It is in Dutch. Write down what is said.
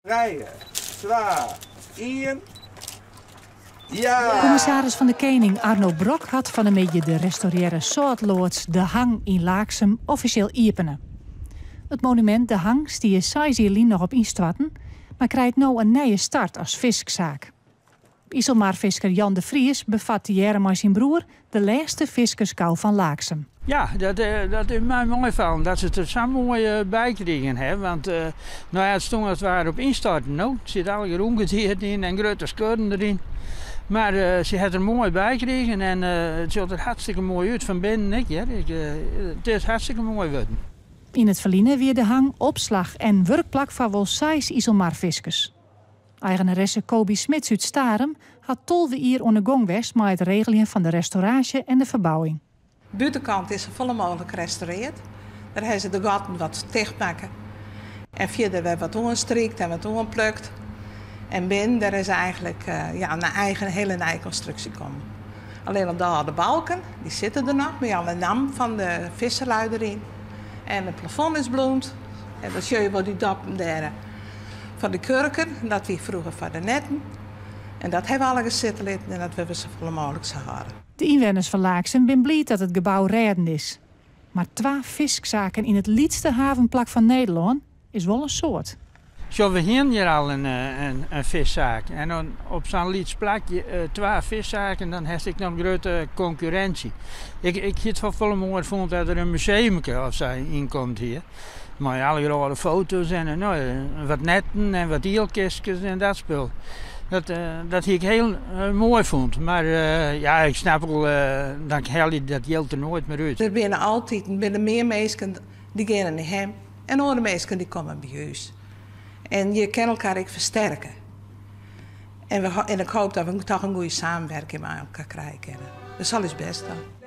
3, 2, 1. Ja! Commissaris van de Kening Arno Brok had van de medie de restaureren soortloods De Hang in Laaksem officieel iepenen. Het monument De Hang stie 6 jaar nog op instorten, maar krijgt nu een nieuwe start als viszaak. IJsselmaarvisker Jan de Vries bevat jaren met zijn broer de laatste viskerskou van Laaksem. Ja, dat is mij mooi van dat ze het er zo mooi bij kregen hebben. Want nou ja, het stond als het ware op instorten. Nou, er zit alle ongedierte in en grote schudden erin. Maar ze had er mooi bij gekregen en het ziet er hartstikke mooi uit van binnen. Het is hartstikke mooi worden. In het verliezen weer De Hang opslag en werkplak van wel 6 IJsselmaarviskers. Eigenaresse Kobi Smits uit Starem had 12 jaar onder gong geweest met het regelen van de restauratie en de verbouwing. De buitenkant is zo volle mogelijk gerestaureerd. Daar hebben ze de gaten wat dichtmaken. En verder werd wat ongestrikt en wat ongeplukt. En binnen daar is eigenlijk een hele nieuwe constructie komen. Alleen op de harde balken, die zitten er nog, met alle naam van de visserlui erin. En het plafond is bloemd. En dan zie je wel die dappen daar van de kurken, dat wie vroeger van de netten. En dat hebben we alle gezitten en dat we zo veel mogelijk zo houden. De inwoners van Laaksem zijn blij dat het gebouw redden is. Maar 2 viszaken in het liedste havenplak van Nederland is wel een soort. Zo, we hebben hier al een viszaak. En dan op zo'n lieds plakje 2 viszaken, dan heb ik nog een grote concurrentie. Ik heb het wel veel mooi gevonden dat er een museum of zo inkomt hier. Maar alle grote foto's en wat netten en wat hielkistjes en dat spul. Dat ik heel mooi vond. Maar ja, ik snap wel dat geldt er nooit meer uit. Er zijn altijd meer mensen die gaan naar hem en andere mensen die komen bij ons. En je kan elkaar ook versterken. En ik hoop dat we toch een goede samenwerking met elkaar krijgen. Dat is alles best dan.